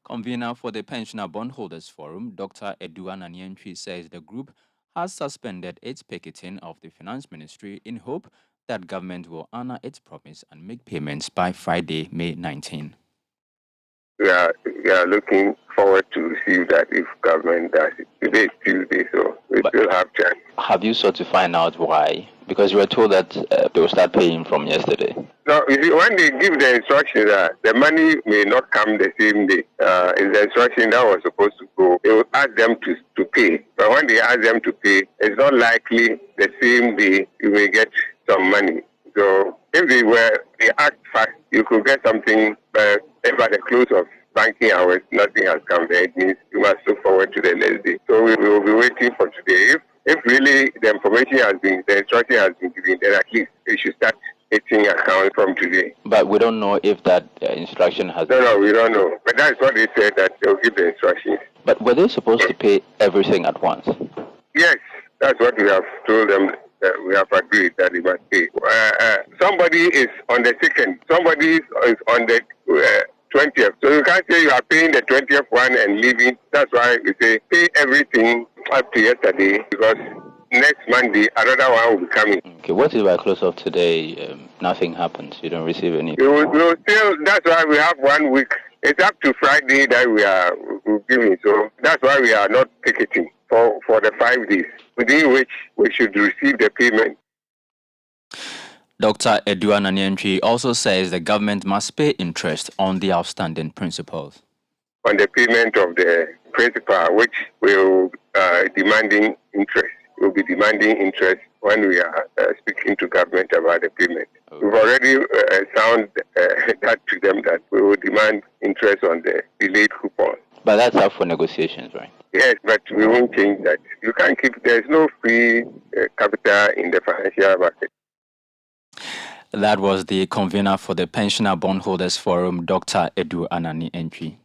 Convener for the Pensioner Bondholders Forum, Dr. Edua Nanientwi, says the group has suspended its picketing of the Finance Ministry in hope that government will honor its promise and make payments by Friday, May 19. We are looking forward to receive that if government does it. Today is Tuesday, so we still have chance. Have you sought to find out why? Because you were told that they will start paying from yesterday. No, you see, when they give the instruction that the money may not come the same day, is the instruction that was supposed to go. They will ask them to pay. But when they ask them to pay, it's not likely the same day you may get some money. So if they act fast, you could get something, but if at the close of banking hours, nothing has come there, it means you must look forward to the next day. So we will be waiting for today. If really the instruction has been given, then at least we should start taking account from today. But we don't know if that instruction has... No, we don't know. But that's what they said, that they'll give the instructions. But were they supposed to pay everything at once? Yes, that's what we have told them. We have agreed that they must pay. Somebody is on the 2nd. Somebody is on the 20th. So you can't say you are paying the 20th one and leaving. That's why we say pay everything up to yesterday, because next Monday another one will be coming. Okay, what if by close of today nothing happens? You don't receive any? We will still. That's why we have 1 week. It's up to Friday that we're giving. So that's why we are not picketing for the 5 days, within which we should receive the payment. Dr. Edua Nanientwi also says the government must pay interest on the outstanding principals. On the payment of the principal, which will demanding interest. We'll be demanding interest when we are speaking to government about the payment. Okay. We've already sound that to them that we will demand interest on the delayed coupons. But that's up for negotiations, right? Yes, but we won't change that. You can't keep, there's no free capital in the financial market. That was the convener for the Pensioner Bondholders Forum, Dr. Edua Nanientwi.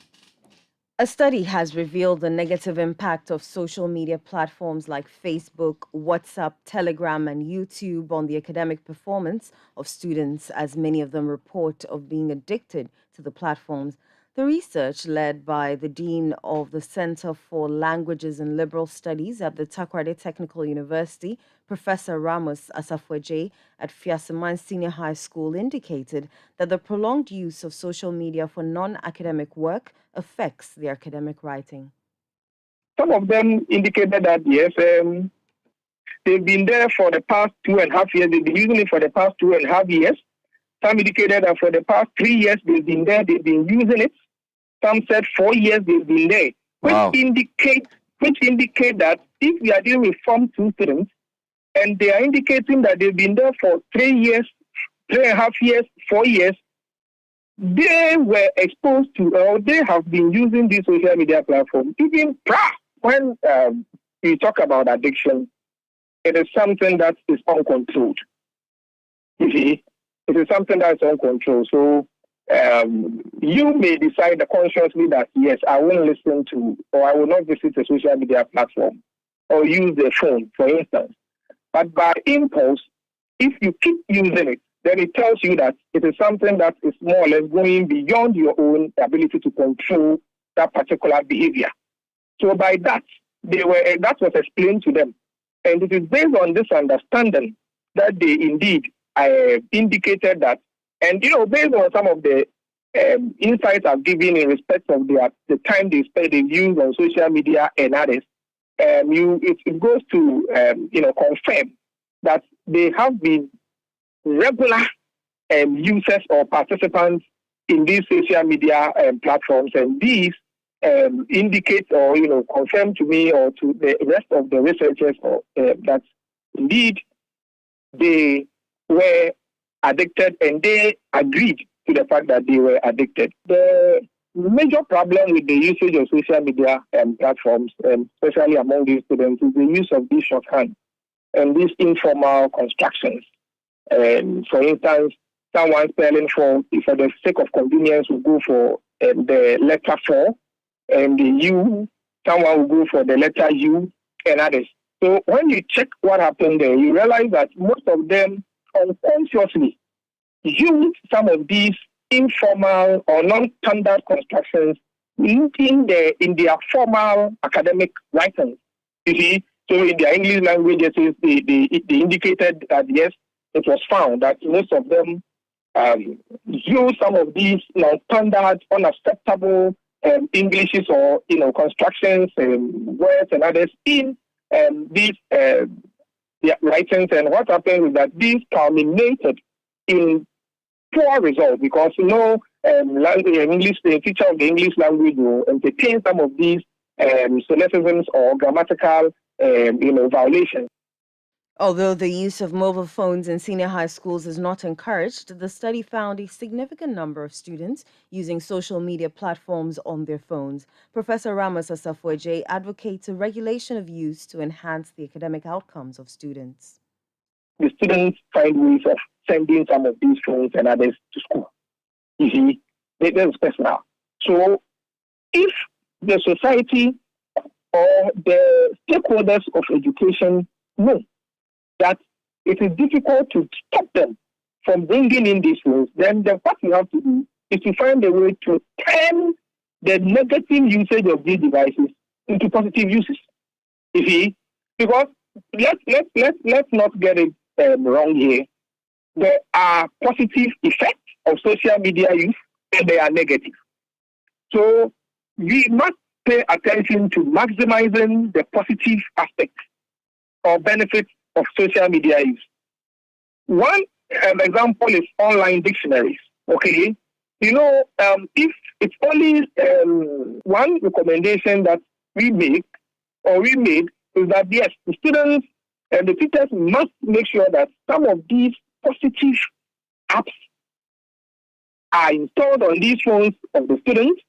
A study has revealed the negative impact of social media platforms like Facebook, WhatsApp, Telegram, and YouTube on the academic performance of students, as many of them report of being addicted to the platforms. The research, led by the Dean of the Center for Languages and Liberal Studies at the Takoradi Technical University, Professor Ramos Asafweje at Fiasaman Senior High School, indicated that the prolonged use of social media for non-academic work affects the academic writing. Some of them indicated that, yes, they've been there for the past 2.5 years. They've been using it for the past 2.5 years. Some indicated that for the past 3 years, they've been there, they've been using it. Some said 4 years they've been there, which indicate that if we are dealing with Form 2 students, and they are indicating that they've been there for 3 years, 3.5 years, 4 years, they were exposed to, or they have been using this social media platform. Even when you talk about addiction, it is something that is uncontrolled. You see, it is something that is uncontrolled. So you may decide consciously that, yes, I won't listen to, or I will not visit a social media platform or use the phone, for instance. But by impulse, if you keep using it, then it tells you that it is something that is more or less going beyond your own ability to control that particular behavior. So by that, that was explained to them. And it is based on this understanding that they indeed indicated that. And, based on some of the insights I've given in respect of the time they spend in use on social media and others, it goes to, confirm that they have been regular users or participants in these social media platforms, and these indicate or confirm to me or to the rest of the researchers that indeed they were addicted, and they agreed to the fact that they were addicted. The major problem with the usage of social media platforms, especially among these students, is the use of this shorthand and these informal constructions. For instance, someone spelling for the sake of convenience will go for the letter 4 and the U. Someone will go for the letter U and others. So when you check what happened there, you realize that most of them unconsciously use some of these informal or non-standard constructions in their formal academic writings. You see, so in their English languages, they indicated that yes, it was found that most of them use some of these non-standard, unacceptable Englishes or constructions, words and others in these writings. And what happened is that these culminated in poor results because English, the teacher of the English language will entertain some of these solecisms or grammatical violations. Although the use of mobile phones in senior high schools is not encouraged, the study found a significant number of students using social media platforms on their phones. Professor Ramos Asafweje advocates a regulation of use to enhance the academic outcomes of students. The students find ways of sending some of these phones and others to school. You see, that's personal. So if the society or the stakeholders of education know that it is difficult to stop them from bringing in these phones, then what we have to do is to find a way to turn the negative usage of these devices into positive uses. You see, because let's not get it wrong here. There are positive effects of social media use and they are negative. So we must pay attention to maximizing the positive aspects or benefits of social media use. One example is online dictionaries. Okay, if it's only one recommendation that we made is that yes, the students and the teachers must make sure that some of these positive apps are installed on these phones of the students,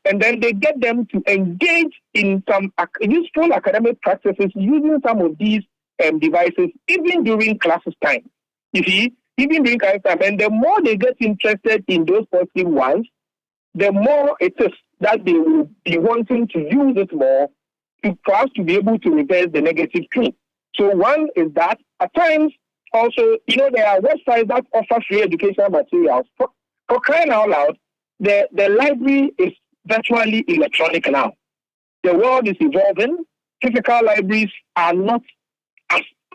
and then they get them to engage in some useful academic practices using some of these devices, even during classes time. You see, even during classes time, and the more they get interested in those positive ones, the more it is that they will be wanting to use it more for us to be able to reverse the negative trend. So one is that at times also, there are websites that offer free educational materials. For crying out loud, the library is virtually electronic now. The world is evolving. Physical libraries are not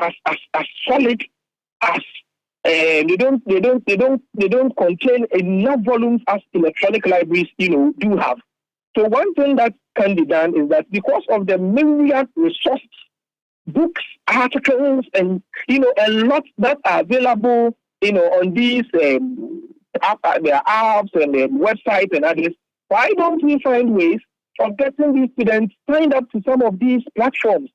as solid as they don't contain enough volumes as electronic libraries do have. So one thing that can be done is that because of the myriad resources, books, articles, and a lot that are available on these their apps and their websites and others, why don't we find ways of getting these students signed up to some of these platforms?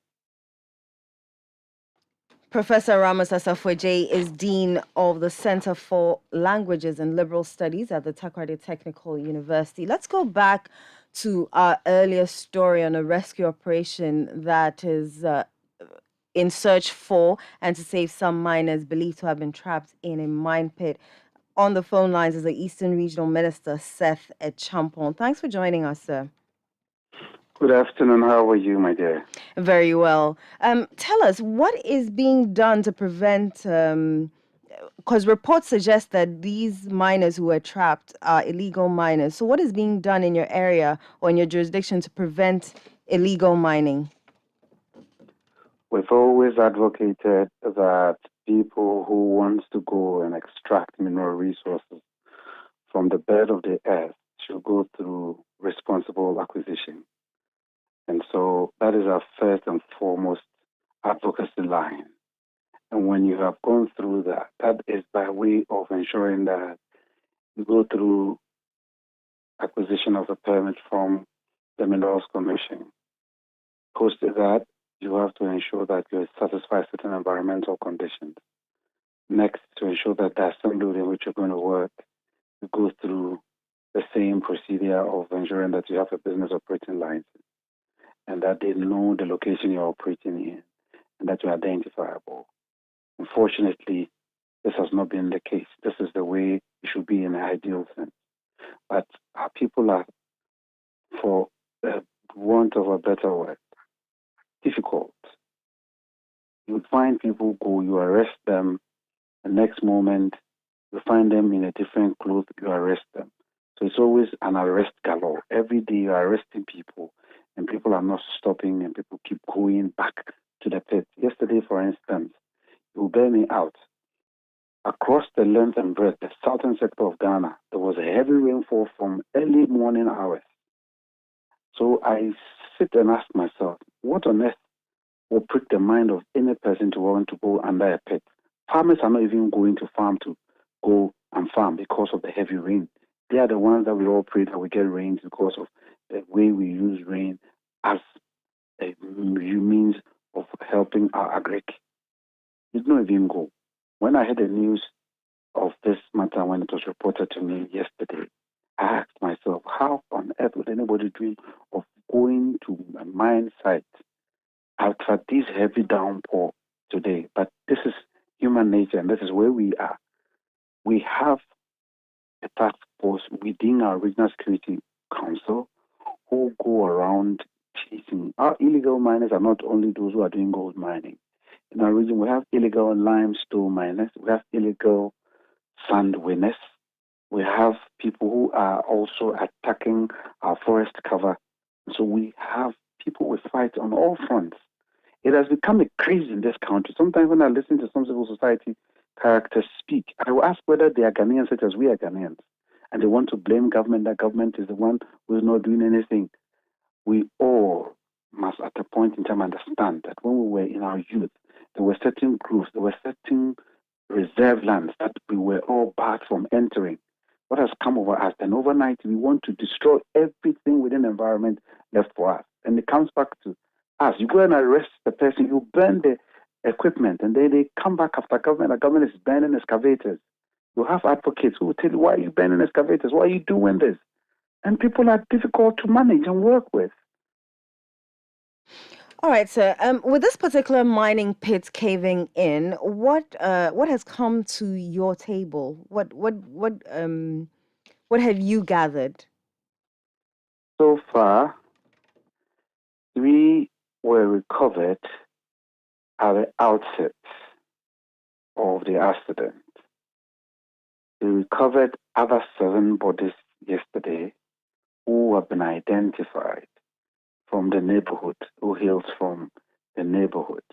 Professor Ramos Asafweje is Dean of the Center for Languages and Liberal Studies at the Takoradi Technical University. Let's go back to our earlier story on a rescue operation that is in search for and to save some miners believed to have been trapped in a mine pit. On the phone lines is the Eastern Regional Minister, Seth Echampong. Thanks for joining us, sir. Good afternoon. How are you, my dear? Very well. Tell us, what is being done to prevent, because reports suggest that these miners who are trapped are illegal miners. So what is being done in your area or in your jurisdiction to prevent illegal mining? We've always advocated that people who want to go and extract mineral resources from the bed of the earth should go through responsible acquisition. And so that is our first and foremost advocacy line. And when you have gone through that, that is by way of ensuring that you go through acquisition of a permit from the Minerals Commission. Post that, you have to ensure that you satisfy certain environmental conditions. Next, to ensure that the assembly in which you're going to work, you go through the same procedure of ensuring that you have a business operating license and that they know the location you're operating in and that you're identifiable. Unfortunately, this has not been the case. This is the way it should be in an ideal sense. But our people are, for the want of a better word, difficult. You find people go, you arrest them, the next moment you find them in a different clothes, you arrest them. So it's always an arrest galore. Every day you're arresting people, and people are not stopping, and people keep going back to the pit. Yesterday, for instance, you will bear me out. Across the length and breadth, the southern sector of Ghana, there was a heavy rainfall from early morning hours. So I sit and ask myself, what on earth will prick the mind of any person to want to go under a pit? Farmers are not even going to farm to go and farm because of the heavy rain. They are the ones that we all pray that we get rain because of the way we use rain as a means of helping our agric. It did not even go. When I heard the news of this matter when it was reported to me yesterday, I asked myself, how on earth would anybody dream of going to a mine site after this heavy downpour today? But this is human nature, and this is where we are. We have a task force within our regional security council who go around chasing. Our illegal miners are not only those who are doing gold mining. In our region, we have illegal limestone miners, we have illegal sand winners, we have people who are also attacking our forest cover. So we have people with fight on all fronts. It has become a craze in this country. Sometimes when I listen to some civil society characters speak, I will ask whether they are Ghanaians such as we are Ghanaians. And they want to blame government, that government is the one who is not doing anything. We all must at a point in time understand that when we were in our youth, there were certain groups, there were certain reserve lands that we were all barred from entering. What has come over us? And overnight, we want to destroy everything within the environment left for us. And it comes back to us. You go and arrest the person, you burn the equipment, and then they come back after government. The government is burning excavators. You have advocates who will tell you, why are you burning excavators? Why are you doing this? And people are difficult to manage and work with. All right, sir. With this particular mining pit caving in, what has come to your table? What have you gathered? So far, 3 were recovered at the outset of the accident. We recovered other 7 bodies yesterday who have been identified from the neighborhood, who hails from the neighborhood.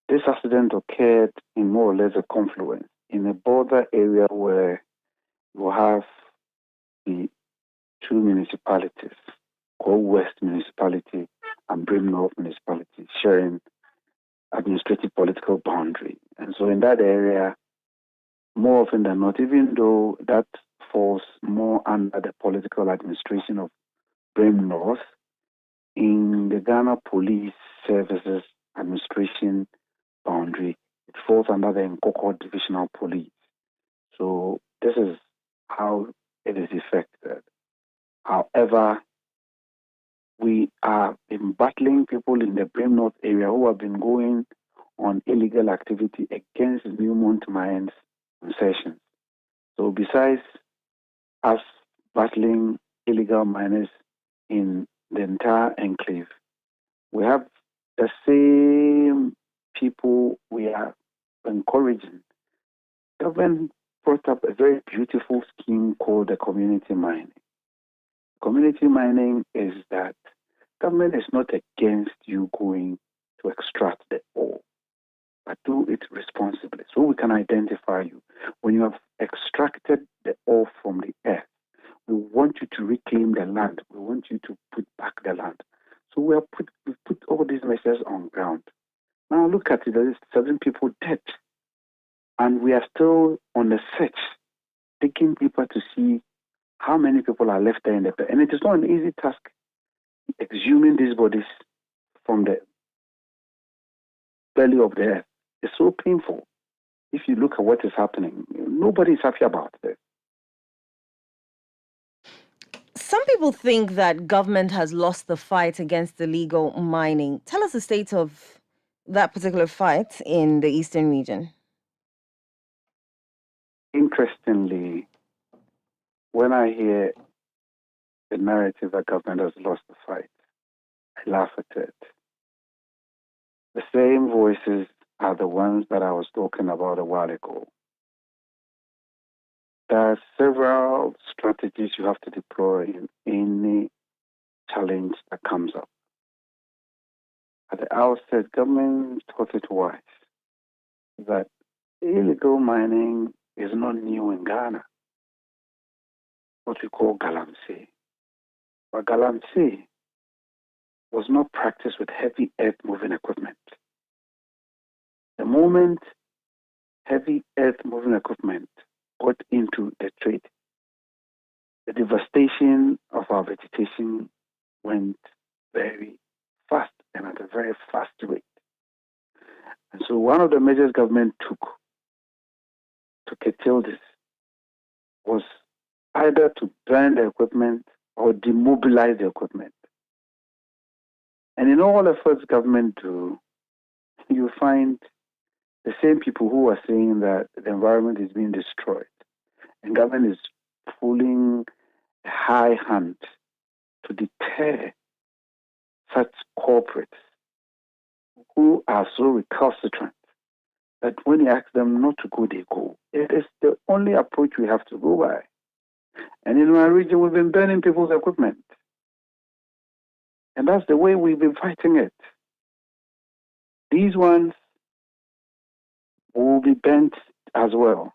This accident occurred in more or less a confluence in a border area where you have the 2 municipalities, Go West Municipality and Brim North Municipality, sharing administrative political boundary. And so in that area, more often than not, even though that falls more under the political administration of Brim North, in the Ghana Police Services Administration boundary, it falls under the Nkoko Divisional Police. So this is how it is affected. However, we are been battling people in the Brim North area who have been going on illegal activity against Newmont mines concessions. So besides us battling illegal miners in the entire enclave, we have the same people we are encouraging. Government brought up a very beautiful scheme called the community mining. Community mining is that government is not against you going to extract the ore, but do it responsibly so we can identify you. When you have extracted the ore from the earth, we want you to reclaim the land. We want you to put back the land. So we've put all these measures on ground. Now look at it, there is 7 people dead. And we are still on the search, taking people to see how many people are left there in the pit. And it is not an easy task exhuming these bodies from the belly of the earth. It's so painful. If you look at what is happening, nobody is happy about this. Some people think that government has lost the fight against illegal mining. Tell us the state of that particular fight in the eastern region. Interestingly, when I hear the narrative that government has lost the fight, I laugh at it. The same voices are the ones that I was talking about a while ago. There are several strategies you have to deploy in any challenge that comes up. At the outset, government thought it wise that illegal mining is not new in Ghana, what we call galamsey. But galamsey was not practiced with heavy earth-moving equipment. The moment heavy earth-moving equipment got into the trade, the devastation of our vegetation went very fast and at a very fast rate. And so one of the measures government took to curtail this was either to burn the equipment or demobilize the equipment. And in all efforts government do, you find the same people who are saying that the environment is being destroyed. And government is pulling a high hand to deter such corporates who are so recalcitrant that when you ask them not to go, they go. It is the only approach we have to go by. And in my region, we've been burning people's equipment. And that's the way we've been fighting it. These ones will be burnt as well.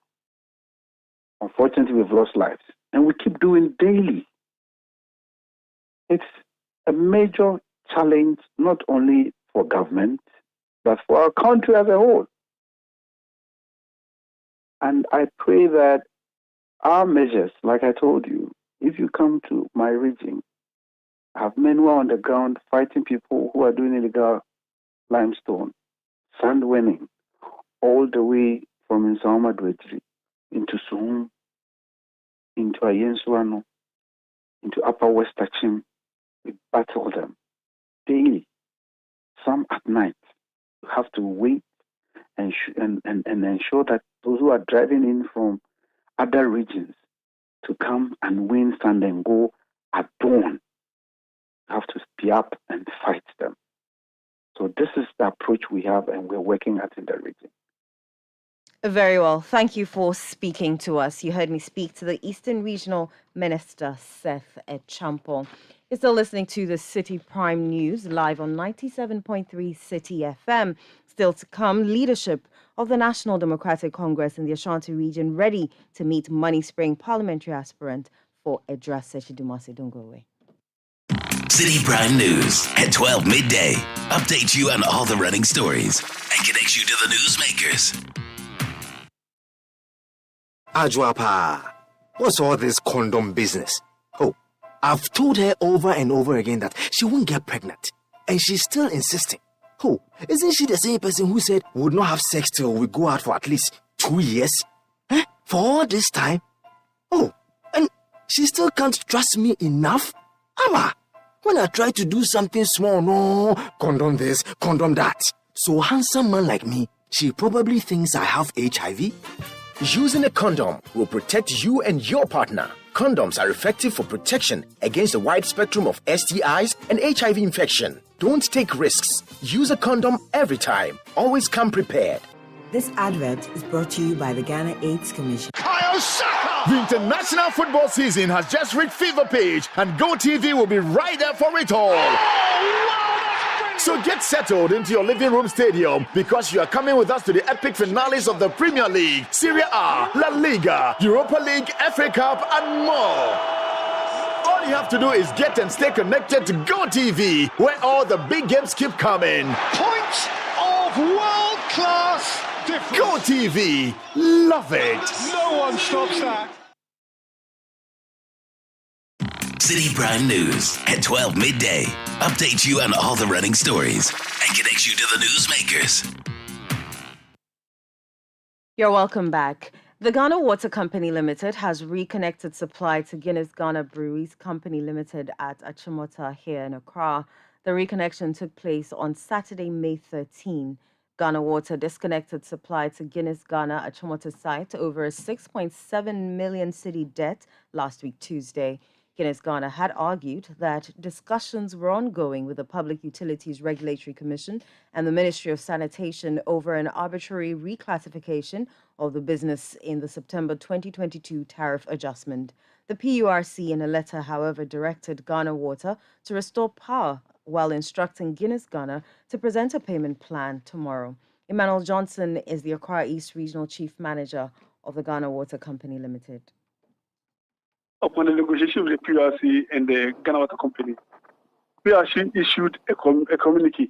Unfortunately, we've lost lives. And we keep doing daily. It's a major challenge, not only for government, but for our country as a whole. And I pray that our measures, like I told you, if you come to my region, I have men who are on the ground fighting people who are doing illegal limestone, sand winning, all the way from Nsaoma Dwetri into Suhum, into Ayensuano, into Upper West Achim. We battle them daily, some at night. You have to wait and ensure that those who are driving in from other regions to come and win sand and go at dawn, you have to be up and fight them. So this is the approach we have and we're working at in the region. Very well. Thank you for speaking to us. You heard me speak to the Eastern Regional Minister, Seth Echampong. You're still listening to the Citi Prime News live on 97.3 Citi FM. Still to come, leadership of the National Democratic Congress in the Ashanti region ready to meet Money Spring parliamentary aspirant for Edra Sechidumase. Don't go away. Citi Prime News at 12 midday. Update you on all the running stories and connects you to the newsmakers. Ajwapa, what's all this condom business? Oh, I've told her over and over again that she won't get pregnant. And she's still insisting. Oh, isn't she the same person who said we would not have sex till we go out for at least 2 years? Eh? For all this time? Oh, and she still can't trust me enough? Ama, when I try to do something small, no, condom this, condom that. So handsome man like me, she probably thinks I have HIV? Using a condom will protect you and your partner. Condoms are effective for protection against a wide spectrum of STIs and HIV infection. Don't take risks. Use a condom every time. Always come prepared. This advert is brought to you by the Ghana AIDS Commission. The international football season has just reached fever pitch, and GoTV will be right there for it all. So get settled into your living room stadium because you are coming with us to the epic finales of the Premier League, Serie A, La Liga, Europa League, FA Cup, and more. All you have to do is get and stay connected to GoTV, where all the big games keep coming. Points of world-class difference. GoTV, love it. No one stops that. Citi Prime News at 12 midday. Update you on all the running stories and connects you to the newsmakers. You're welcome back. The Ghana Water Company Limited has reconnected supply to Guinness Ghana Breweries Company Limited at Achimota here in Accra. The reconnection took place on Saturday, May 13. Ghana Water disconnected supply to Guinness Ghana Achimota site over a 6.7 million cedi debt last week, Tuesday. Guinness Ghana had argued that discussions were ongoing with the Public Utilities Regulatory Commission and the Ministry of Sanitation over an arbitrary reclassification of the business in the September 2022 tariff adjustment. The PURC, in a letter, however, directed Ghana Water to restore power while instructing Guinness Ghana to present a payment plan tomorrow. Emmanuel Johnson is the Accra East Regional Chief Manager of the Ghana Water Company Limited. Upon the negotiation with the PRC and the Ghana Water Company, PRC issued a communique,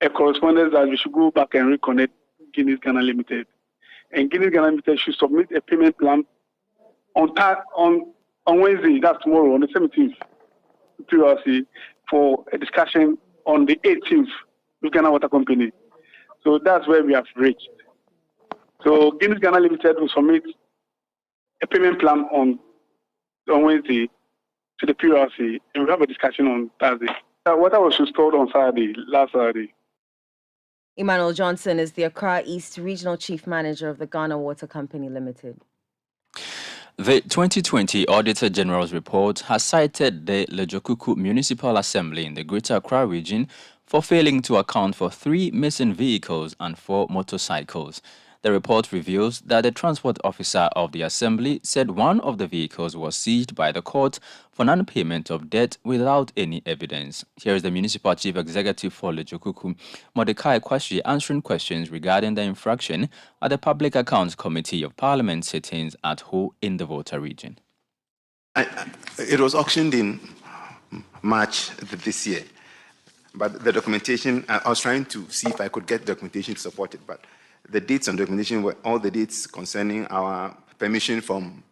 a correspondence that we should go back and reconnect Guinness Ghana Limited. And Guinness Ghana Limited should submit a payment plan on Wednesday, that's tomorrow, on the 17th, to PRC for a discussion on the 18th with Ghana Water Company. So that's where we have reached. So Guinness Ghana Limited will submit a payment plan on Wednesday to the PRC, and we'll have a discussion on Thursday. Water was restored on last Saturday. Emmanuel Johnson is the Accra East Regional Chief Manager of the Ghana Water Company Limited. The 2020 Auditor General's report has cited the Lejokuku Municipal Assembly in the Greater Accra region for failing to account for 3 missing vehicles and 4 motorcycles. The report reveals that the transport officer of the assembly said one of the vehicles was seized by the court for non-payment of debt without any evidence. Here is the municipal chief executive for Lejokuku, Mordecai Kwashe, answering questions regarding the infraction at the Public Accounts Committee of Parliament sittings at Ho in the Volta region. It was auctioned in March this year, but the documentation, I was trying to see if I could get documentation to support it, but the dates on documentation were all the dates concerning our permission from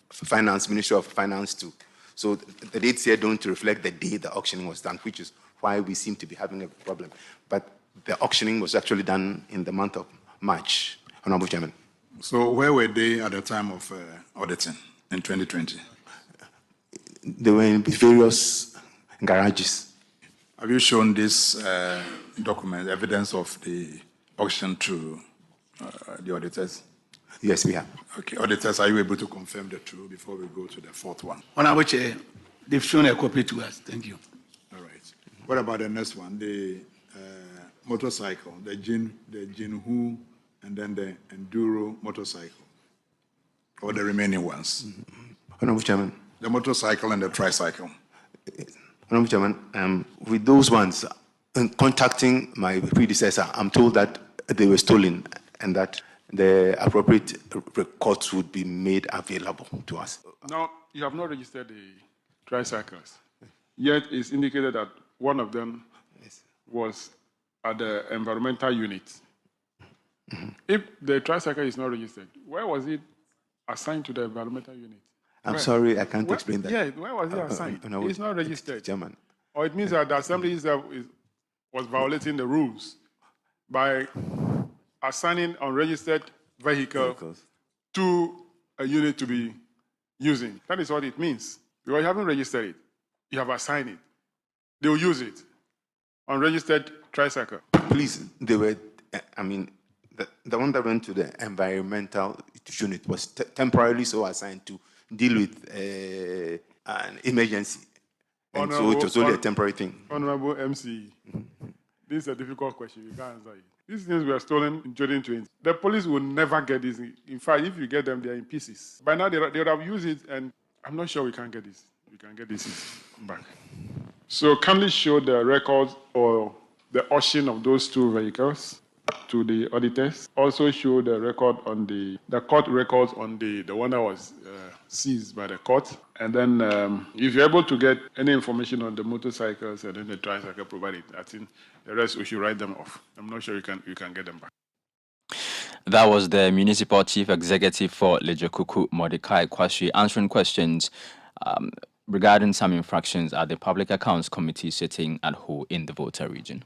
Finance, Ministry of Finance too. So the dates here don't reflect the day the auctioning was done, which is why we seem to be having a problem. But the auctioning was actually done in the month of March, Honorable Chairman. So where were they at the time of auditing in 2020? They were in various garages. Have you shown this document, evidence of the auction to the auditors? Yes, we have. Okay, auditors, are you able to confirm the two before we go to the fourth one? Honorable Chair, they've shown a copy to us. Thank you. All right. What about the next one, the motorcycle, the Jinhu, and then the Enduro motorcycle, or the remaining ones? Honorable Chairman. The motorcycle and the tricycle. Honorable Chairman, with those ones, in contacting my predecessor, I'm told that they were stolen and that the appropriate records would be made available to us. Now, you have not registered the tricycles, yet it's indicated that one of them was at the environmental unit. If the tricycle is not registered, where was it assigned to the environmental unit? I'm sorry, I can't explain that. Yeah, where was it assigned? It's not registered. Chairman. Or it means that the assembly itself was violating the rules by assigning unregistered vehicles to a unit to be using. That is what it means. Because you haven't registered it, you have assigned it. They will use it. Unregistered tricycle. Please, they were, the one that went to the environmental unit was temporarily so assigned to deal with an emergency. And so it was only a temporary thing. Honorable MC, this is a difficult question. You can't answer it. These things were stolen in 2020. The police will never get this. In fact, if you get them, they're in pieces. By now, they would have used it, and I'm not sure we can get this. We can get this back. So kindly show the records or the auction of those 2 vehicles to the auditors. Also show the record on the court records on the one that was seized by the court. And then if you're able to get any information on the motorcycles and then the tricycle, provide it. I think the rest we should write them off. I'm not sure you can get them back. That was the Municipal Chief Executive for Lejokuku, Mordecai Kwashe, answering questions regarding some infractions at the Public Accounts Committee sitting at Ho in the Volta region.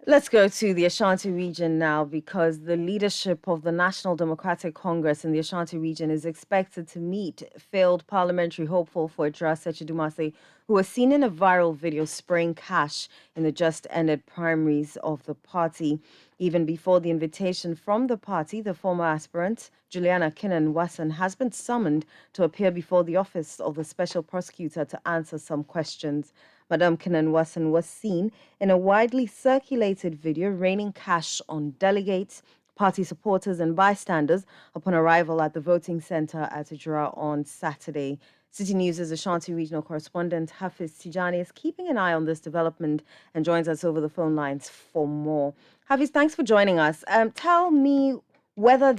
Let's go to the Ashanti region now, because the leadership of the National Democratic Congress in the Ashanti region is expected to meet failed parliamentary hopeful for Idris Echidumase, who was seen in a viral video spraying cash in the just-ended primaries of the party. Even before the invitation from the party, the former aspirant, Juliana Kinan-Wasson, has been summoned to appear before the office of the special prosecutor to answer some questions. Madam Kinan-Wasson was seen in a widely circulated video raining cash on delegates, party supporters and bystanders upon arrival at the voting center at Ijura on Saturday. Citi News' Ashanti regional correspondent Hafiz Tijani is keeping an eye on this development and joins us over the phone lines for more. Hafiz, thanks for joining us. Tell me whether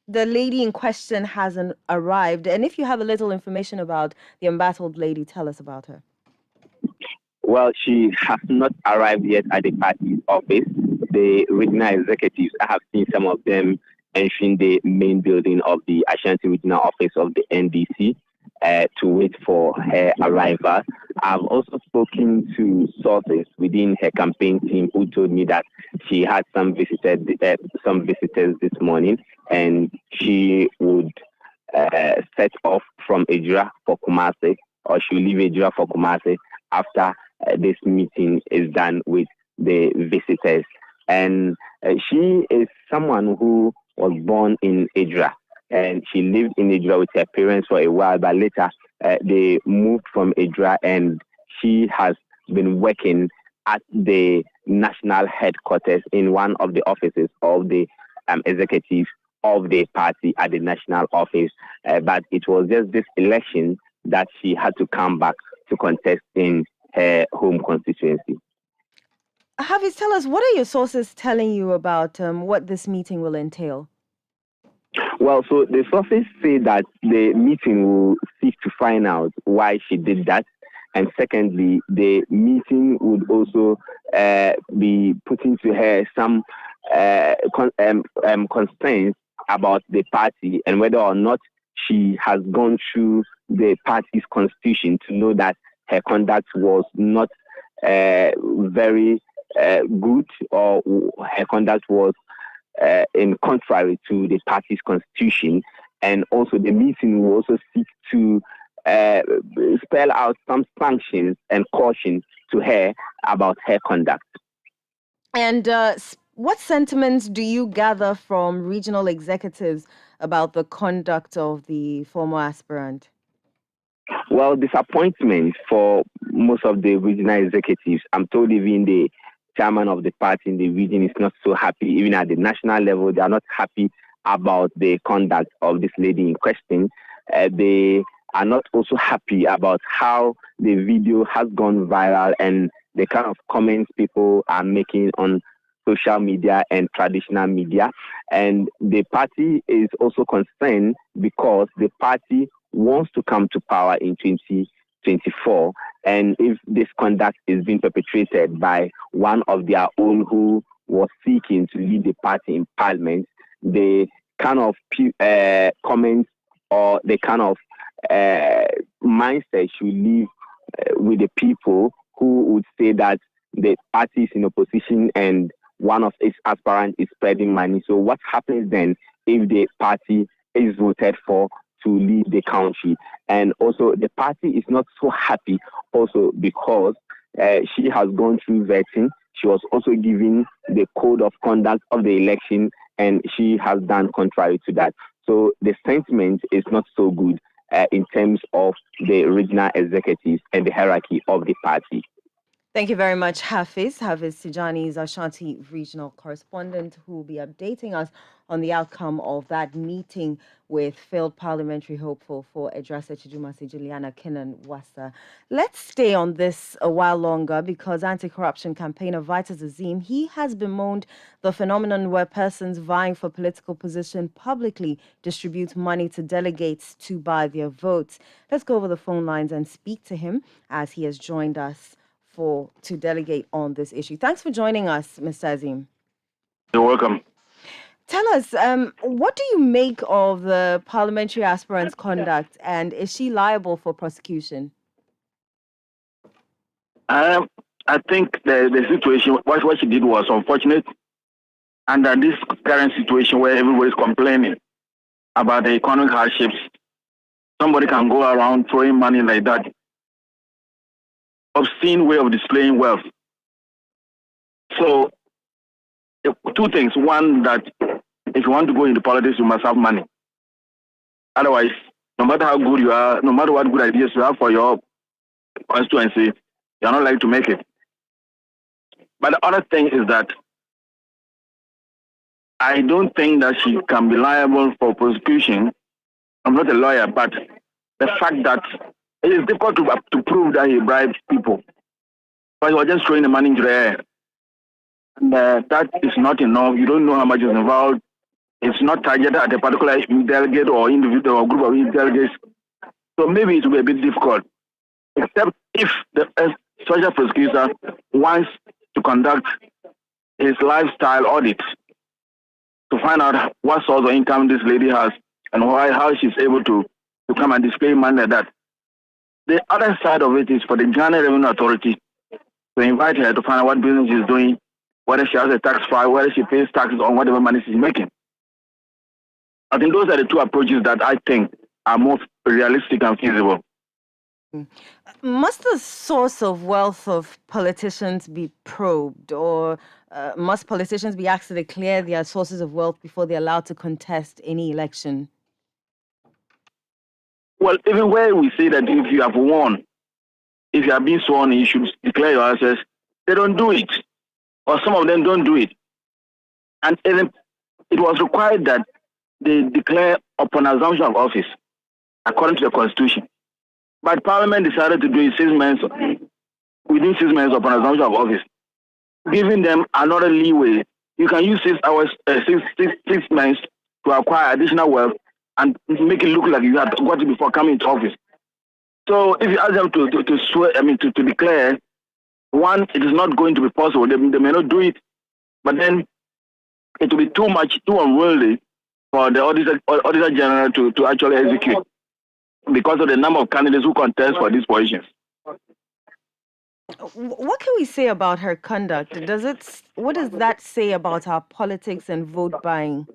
the lady in question hasn't arrived, and if you have a little information about the embattled lady, tell us about her. Well, she has not arrived yet at the party's office. The regional executives, I have seen some of them entering the main building of the Ashanti regional office of the NDC to wait for her arrival. I've also spoken to sources within her campaign team who told me that she had some visitors this morning, and she would set off from Ejura for Kumasi, or she will leave Ejura for Kumasi after this meeting is done with the visitors. And she is someone who was born in Ejura, and she lived in Ejura with her parents for a while, but later they moved from Ejura, and she has been working at the national headquarters in one of the offices of the executive of the party at the national office. But it was just this election that she had to come back to contest in her home constituency. Hafiz, tell us, what are your sources telling you about what this meeting will entail? Well, so the sources say that the meeting will seek to find out why she did that. And secondly, the meeting would also be putting to her some concerns about the party and whether or not she has gone through the party's constitution to know that her conduct was not very good, or her conduct was in contrary to the party's constitution. And also the meeting will also seek to spell out some sanctions and caution to her about her conduct. And what sentiments do you gather from regional executives about the conduct of the former aspirant? Well, disappointment for most of the regional executives. I'm told even the chairman of the party in the region is not so happy. Even at the national level, they are not happy about the conduct of this lady in question. They are not also happy about how the video has gone viral and the kind of comments people are making on social media and traditional media. And the party is also concerned because the party wants to come to power in 2024. And if this conduct is being perpetrated by one of their own who was seeking to lead the party in parliament, the kind of comments or the kind of mindset should leave with the people who would say that the party is in opposition and one of its aspirants is spreading money. So what happens then if the party is voted for to lead the country? And also the party is not so happy also because she has gone through vetting. She was also given the code of conduct of the election, and she has done contrary to that. So the sentiment is not so good in terms of the regional executives and the hierarchy of the party. Thank you very much, Hafiz. Hafiz Tijani is Ashanti regional correspondent who will be updating us on the outcome of that meeting with failed parliamentary hopeful for Edrasa Chijumasi Juliana Kinnan-Wassa. Let's stay on this a while longer because anti-corruption campaigner Vitus Azim, he has bemoaned the phenomenon where persons vying for political position publicly distribute money to delegates to buy their votes. Let's go over the phone lines and speak to him as he has joined us to delegate on this issue. Thanks for joining us, Mr. Azim. You're welcome. Tell us, what do you make of the parliamentary aspirant's conduct, and is she liable for prosecution? I think the situation, what she did was unfortunate. Under this current situation where everybody's complaining about the economic hardships, somebody can go around throwing money like that. Obscene way of displaying wealth. So, two things. One, that if you want to go into politics, you must have money. Otherwise, no matter how good you are, no matter what good ideas you have for your constituency, you're not likely to make it. But the other thing is that I don't think that she can be liable for prosecution. I'm not a lawyer, but the fact that it is difficult to prove that he bribed people, but he was just throwing the money into the air. And that is not enough. You don't know how much is involved. It's not targeted at a particular delegate or individual or group of delegates. So maybe it will be a bit difficult, except if the special prosecutor wants to conduct his lifestyle audit to find out what source of income this lady has and how she's able to come and display money like that. The other side of it is for the Ghana Revenue Authority to invite her to find out what business she's doing, whether she has a tax file, whether she pays taxes on whatever money she's making. I think those are the two approaches that I think are more realistic and feasible. Must the source of wealth of politicians be probed, or must politicians be asked to declare their sources of wealth before they're allowed to contest any election? Well, even where we say that if you have won, if you have been sworn, you should declare your assets, they don't do it. Or some of them don't do it. And it was required that they declare upon assumption of office, according to the Constitution. But Parliament decided to do it 6 months, within 6 months upon assumption of office, giving them another leeway. You can use 6 months to acquire additional wealth and make it look like you had got it before coming into office. So if you ask them to swear, to declare, one, it is not going to be possible. They may not do it, but then it will be too unwieldy for the Auditor General to actually execute because of the number of candidates who contest for these positions. What can we say about her conduct? What does that say about our politics and vote buying?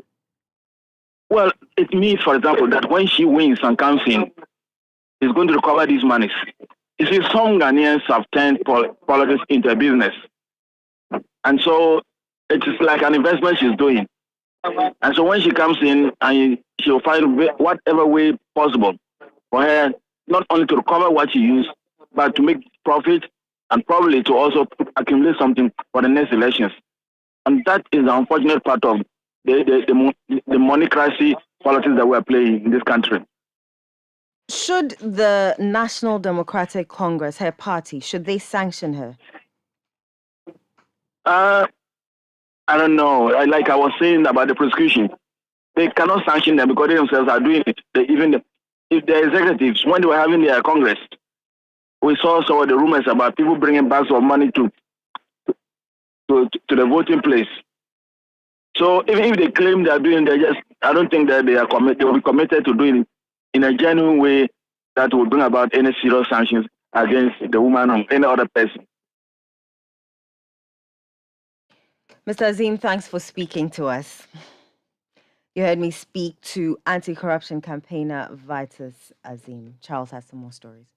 Well, it means, for example, that when she wins and comes in, she's going to recover these monies. You see, some Ghanaians have turned politics into a business. And so it is like an investment she's doing. And so when she comes in, and she'll find whatever way possible for her, not only to recover what she used, but to make profit and probably to also accumulate something for the next elections. And that is the unfortunate part of the monocracy politics that we're playing in this country. Should the National Democratic Congress, her party, should they sanction her? I don't know. Like I was saying about the prosecution, they cannot sanction them because they themselves are doing it. If the executives, when they were having their Congress, we saw some of the rumors about people bringing bags of money to the voting place. So even if they claim they are doing it, I don't think that they will be committed to doing it in a genuine way that will bring about any serious sanctions against the woman or any other person. Mr. Azim, thanks for speaking to us. You heard me speak to anti-corruption campaigner Vitus Azim. Charles has some more stories.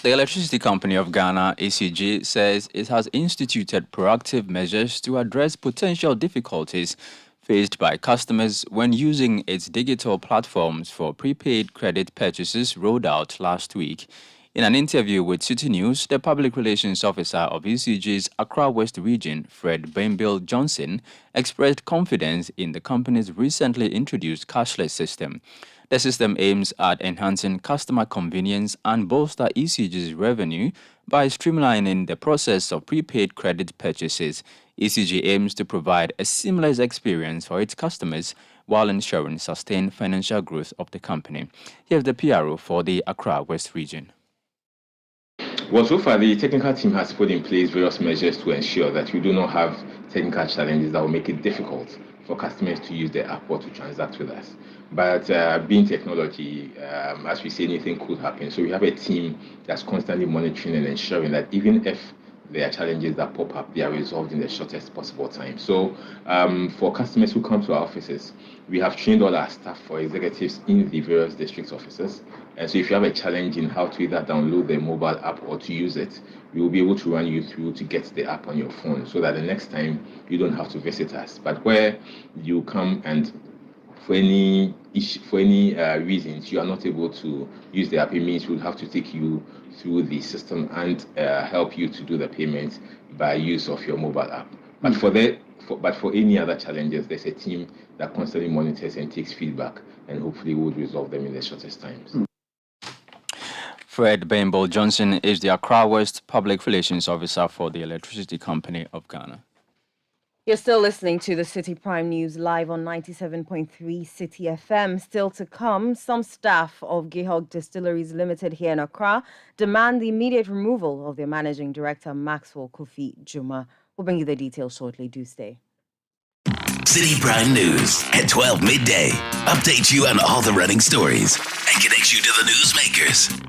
The Electricity Company of Ghana, ECG, says it has instituted proactive measures to address potential difficulties faced by customers when using its digital platforms for prepaid credit purchases rolled out last week. In an interview with Citi News, the Public Relations Officer of ECG's Accra West Region, Fred Bainbill Johnson, expressed confidence in the company's recently introduced cashless system. The system aims at enhancing customer convenience and bolster ECG's revenue by streamlining the process of prepaid credit purchases. ECG aims to provide a seamless experience for its customers while ensuring sustained financial growth of the company. Here's the PRO for the Accra West region. Well, so far, the technical team has put in place various measures to ensure that we do not have technical challenges that will make it difficult for customers to use the app or to transact with us. But being technology, as we say, anything could happen. So we have a team that's constantly monitoring and ensuring that even if there are challenges that pop up, they are resolved in the shortest possible time. So for customers who come to our offices, we have trained all our staff for executives in the various district offices. And so if you have a challenge in how to either download the mobile app or to use it, we will be able to run you through to get the app on your phone so that the next time you don't have to visit us. But where you come and for any reasons you are not able to use the app, it means we'll have to take you through the system and help you to do the payment by use of your mobile app. But for But for any other challenges, there's a team that constantly monitors and takes feedback, and hopefully would resolve them in the shortest times. Fred Bainbol Johnson is the Accra West Public Relations Officer for the Electricity Company of Ghana. You're still listening to the City Prime News live on 97.3 City FM. Still to come, some staff of Gihog Distilleries Limited here in Accra demand the immediate removal of their managing director, Maxwell Kofi Juma. We'll bring you the details shortly. Do stay. City Prime News at 12 midday. Update you on all the running stories and connects you to the newsmakers.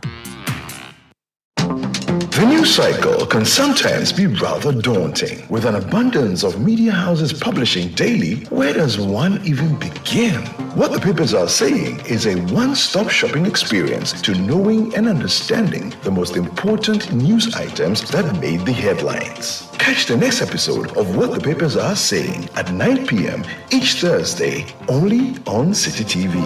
The news cycle can sometimes be rather daunting. With an abundance of media houses publishing daily, where does one even begin? What the papers are saying is a one-stop shopping experience to knowing and understanding the most important news items that made the headlines. Catch the next episode of What the Papers Are Saying at 9 p.m. each Thursday, only on Citi TV.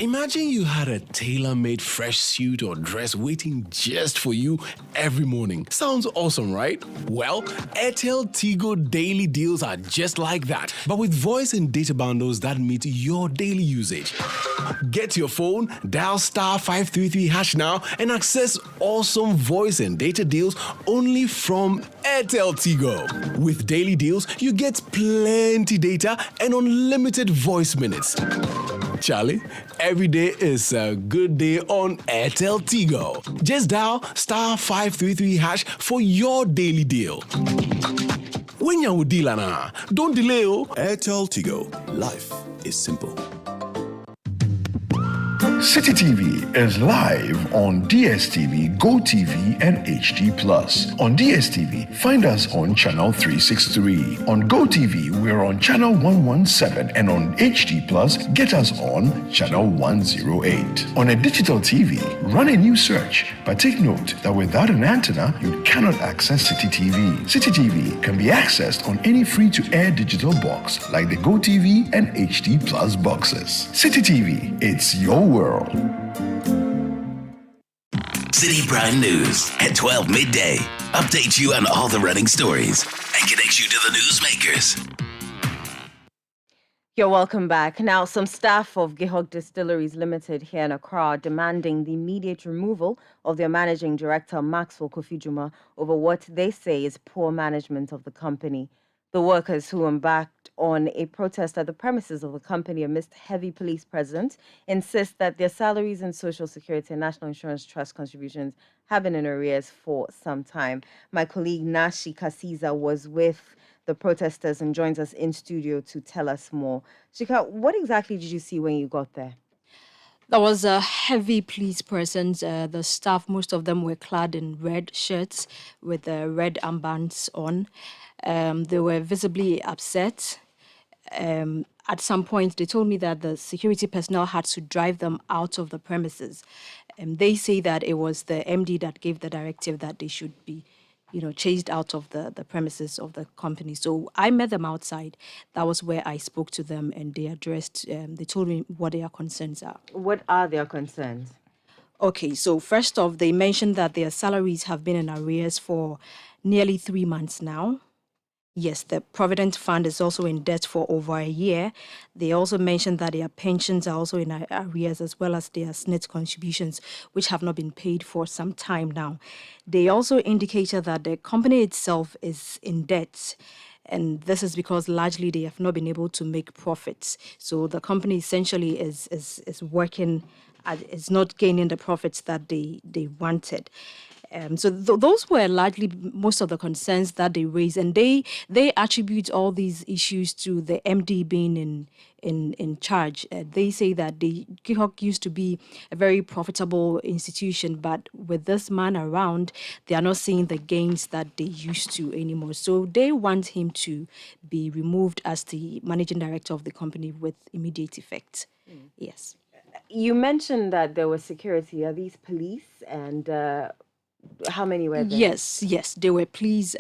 Imagine you had a tailor-made fresh suit or dress waiting just for you every morning. Sounds awesome, right? Well, Airtel Tigo daily deals are just like that, but with voice and data bundles that meet your daily usage. Get your phone, dial *533# now, and access awesome voice and data deals only from Airtel Tigo. With daily deals, you get plenty data and unlimited voice minutes. Charlie, every day is a good day on Airtel Tigo. Just dial *533# for your daily deal. When you're with dealer now, don't delay. Airtel Tigo. Life is simple. Citi TV is live on DSTV, GoTV, and HD+. On DSTV, find us on channel 363. On GoTV, we're on channel 117, and on HD+, get us on channel 108. On a digital TV, run a new search, but take note that without an antenna, you cannot access Citi TV. Citi TV can be accessed on any free-to-air digital box like the GoTV and HD+ boxes. Citi TV, it's your world. City Prime News at 12 midday. Update you on all the running stories and connects you to the newsmakers. You're welcome back. Now, some staff of Gihog Distilleries Limited here in Accra are demanding the immediate removal of their managing director, Maxwell Kofi Juma, over what they say is poor management of the company. The workers who embarked on a protest at the premises of the company amidst heavy police presence insist that their salaries and Social Security and National Insurance Trust contributions have been in arrears for some time. My colleague Nashi Kasiza was with the protesters and joins us in studio to tell us more. Shika, what exactly did you see when you got there? There was a heavy police presence. The staff, most of them were clad in red shirts with red armbands on. They were visibly upset. At some point, they told me that the security personnel had to drive them out of the premises. They say that it was the MD that gave the directive that they should be, chased out of the premises of the company. So I met them outside. That was where I spoke to them, and they addressed, they told me what their concerns are. What are their concerns? Okay, so first off, they mentioned that their salaries have been in arrears for nearly 3 months now. Yes, the Provident Fund is also in debt for over a year. They also mentioned that their pensions are also in arrears, as well as their SNIT contributions, which have not been paid for some time now. They also indicated that the company itself is in debt, and this is because largely they have not been able to make profits. So the company essentially is working, is not gaining the profits that they wanted. So those were largely most of the concerns that they raised, and they attribute all these issues to the MD being in charge. They say that the Gihog used to be a very profitable institution, but with this man around, they are not seeing the gains that they used to anymore. So they want him to be removed as the managing director of the company with immediate effect. Yes. You mentioned that there was security. Are these police? And how many were there? Yes, they were police.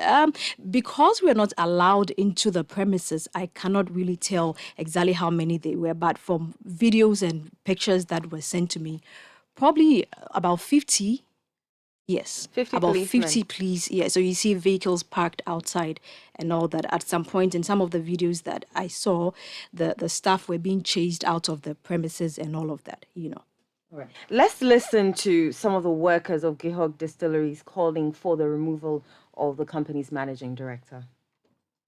Because we're not allowed into the premises, I cannot really tell exactly how many they were, but from videos and pictures that were sent to me, probably about 50 Yes, 50 about policemen. 50 police. Yeah, so you see vehicles parked outside and all that. At some point in some of the videos that I saw, the staff were being chased out of the premises and all of that, Right. Let's listen to some of the workers of Gihog Distilleries calling for the removal of the company's managing director.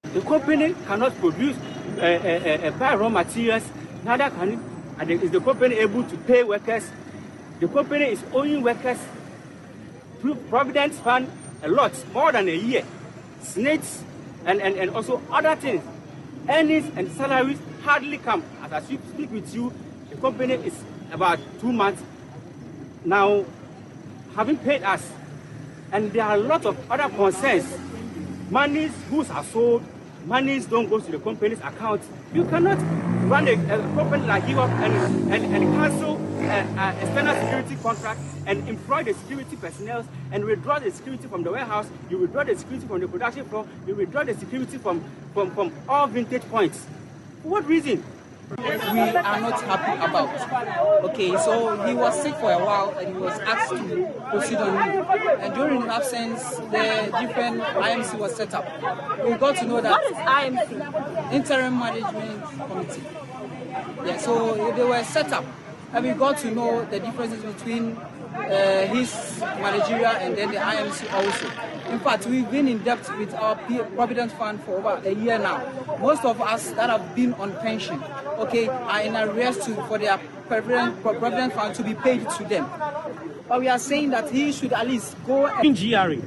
The company cannot produce buy raw materials, neither can it, and is the company able to pay workers. The company is owing workers through Providence Fund a lot, more than a year. Snakes and also other things. Earnings and salaries hardly come. As I speak with you, the company is about 2 months now having paid us. And there are a lot of other concerns. Monies, goods are sold, monies don't go to the company's account. You cannot run a company like you and cancel external security contract and employ the security personnel and withdraw the security from the warehouse, you withdraw the security from the production floor, you withdraw the security from all vintage points. For what reason? We are not happy about. Okay, so he was sick for a while and he was asked to proceed on leave. And during his absence, the different IMC was set up. We got to know that. What is IMC? Interim Management Committee. Yeah, so they were set up. And we got to know the differences between his managerial and then the IMC also. In fact, we've been in debt with our Provident Fund for over a year now. Most of us that have been on pension, okay, are in arrears for their Provident Fund to be paid to them. But we are saying that he should at least go in GRA.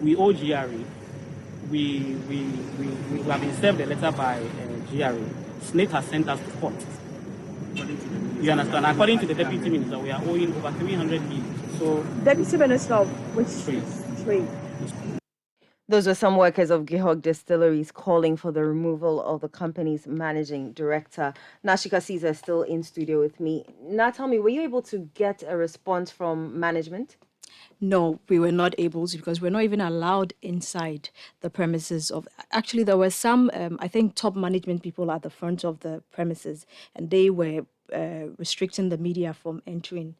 We owe GRA. We have been served a letter by GRA. SNATE has sent us to court. You understand? According to the Deputy Minister, we are owing over 300 million. So, Deputy Minister of which trade? Those were some workers of Gihog Distilleries calling for the removal of the company's managing director. Nashika Caesar is still in studio with me. Now tell me, were you able to get a response from management? No, we were not able to because we're not even allowed inside the premises of. Actually, there were some, I think, top management people at the front of the premises, and they were restricting the media from entering.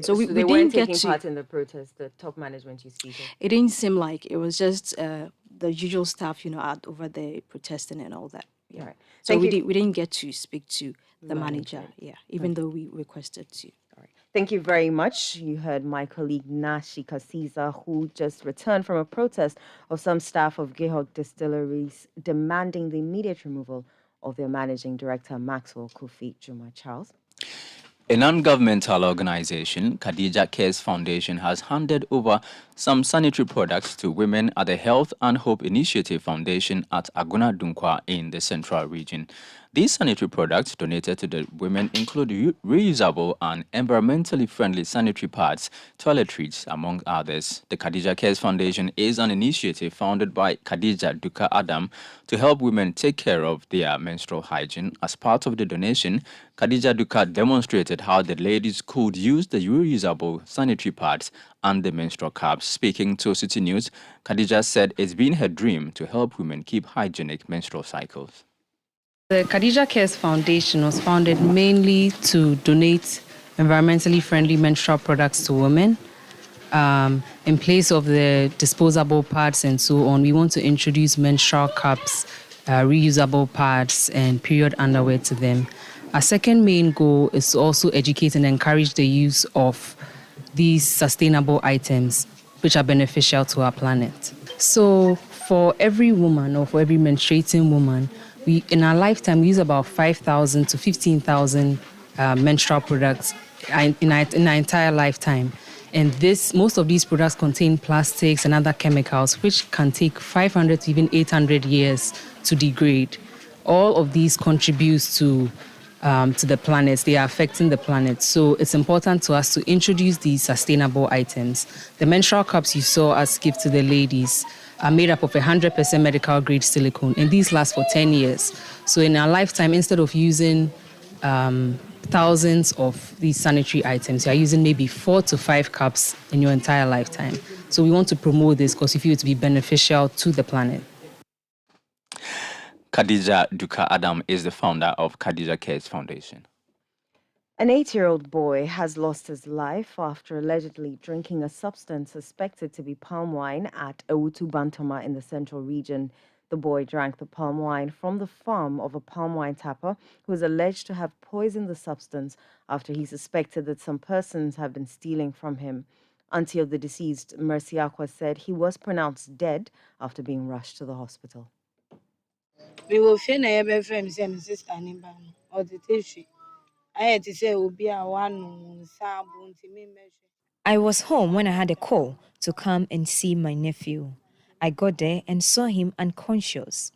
So we they didn't weren't get taking to. part in the protest. The top management you speak of. It didn't seem like it was just the usual staff, out over there protesting and all that. Yeah. Right. So we you. didn't get to speak to the manager. Manager. Yeah, even though we requested to. Thank you very much. You heard my colleague Nashika Caesar, who just returned from a protest of some staff of Gihog Distilleries demanding the immediate removal of their managing director, Maxwell Kofi Juma Charles. A non-governmental organization, Khadija Cares Foundation, has handed over some sanitary products to women at the Health and Hope Initiative Foundation at Aguna Dunkwa in the Central Region. These sanitary products donated to the women include reusable and environmentally friendly sanitary pads, toiletries, among others. The Khadija Cares Foundation is an initiative founded by Khadija Duka Adam to help women take care of their menstrual hygiene. As part of the donation, Khadija Duka demonstrated how the ladies could use the reusable sanitary pads and the menstrual cups. Speaking to Citi News, Khadija said it's been her dream to help women keep hygienic menstrual cycles. The Khadija Cares Foundation was founded mainly to donate environmentally friendly menstrual products to women. In place of the disposable pads and so on, we want to introduce menstrual cups, reusable pads, and period underwear to them. Our second main goal is to also educate and encourage the use of these sustainable items, which are beneficial to our planet. So for every woman or for every menstruating woman, in our lifetime, we use about 5,000 to 15,000 menstrual products in our entire lifetime. And most of these products contain plastics and other chemicals, which can take 500 to even 800 years to degrade. All of these contribute to the planet. They are affecting the planet. So it's important to us to introduce these sustainable items. The menstrual cups you saw us give to the ladies are made up of 100% medical grade silicone, and these last for 10 years. So in our lifetime, instead of using thousands of these sanitary items, you are using maybe 4 to 5 cups in your entire lifetime. So we want to promote this because we feel it to be beneficial to the planet. Khadija Duka Adam is the founder of Khadija Cares Foundation. An 8-year-old boy has lost his life after allegedly drinking a substance suspected to be palm wine at Ewutu Bantama in the central region. The boy drank the palm wine from the farm of a palm wine tapper who is alleged to have poisoned the substance after he suspected that some persons have been stealing from him. Auntie of the deceased, Mercy Aqua, said he was pronounced dead after being rushed to the hospital. We will feel a friend, sister, or the tissue. I had to say, will be a one sabun to me measure. I was home when I had a call to come and see my nephew. I got there and saw him unconscious.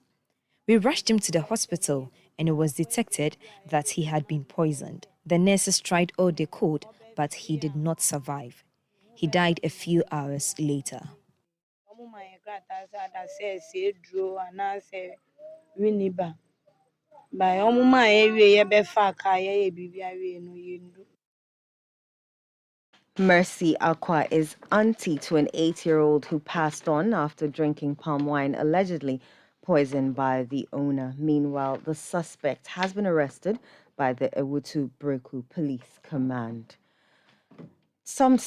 We rushed him to the hospital and it was detected that he had been poisoned. The nurses tried all they could, but he did not survive. He died a few hours later. Mercy Aqua is auntie to an 8-year-old who passed on after drinking palm wine, allegedly poisoned by the owner. Meanwhile, the suspect has been arrested by the Ewutu Breku Police Command. Still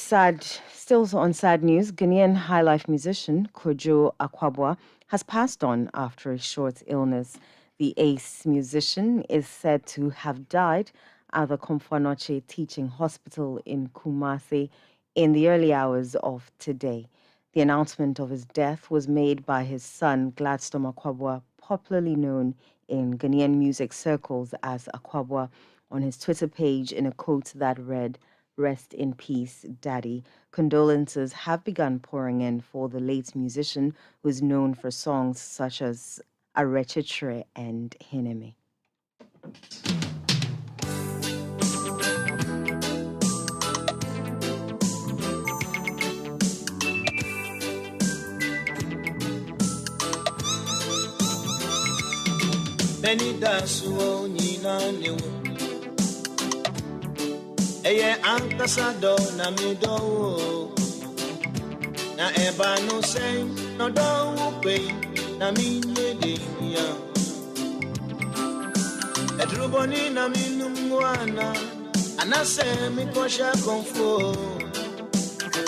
on sad news, Ghanaian highlife musician Kojo Akwabwa has passed on after a short illness. The ace musician is said to have died at the Komfanoche Teaching Hospital in Kumasi in the early hours of today. The announcement of his death was made by his son, Gladstone Akwabwa, popularly known in Ghanaian music circles as Akwabwa, on his Twitter page in a quote that read, "Rest in peace, Daddy." Condolences have begun pouring in for the late musician, who is known for songs such as Arechitre and Hineme. Many dasu nina lewo eye ankasado na mido na eba no say no do pay na mi de ya edruboni na minumwana anase mi kosha konfo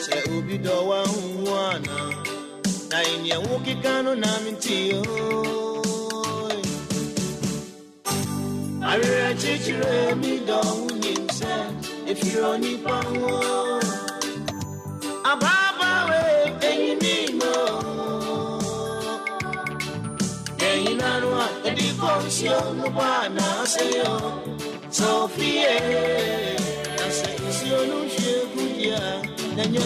se obi do wa nwana na inye wukikano na mintio I register me down himself if you're only power. Ababa way, and you know. And you know what the devotion of Bana say, Sophia. I say, it's your no share good year, and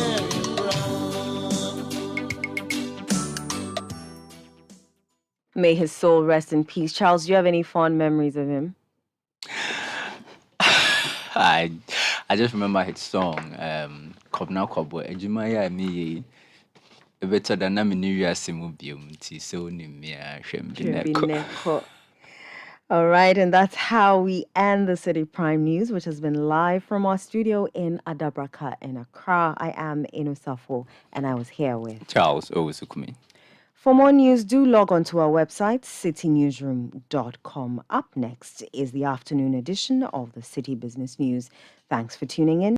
May his soul rest in peace. Charles, do you have any fond memories of him? I just remember his song, Kobna Kobo, Ejimaya Mi, better than I'm in New Year's Simubium, so Nimia, Shembineko. All right, and that's how we end the City Prime News, which has been live from our studio in Adabraka in Accra. I am Inusafo, and I was here with Charles Owusukumi. For more news, do log on to our website, citynewsroom.com. Up next is the afternoon edition of the City Business News. Thanks for tuning in.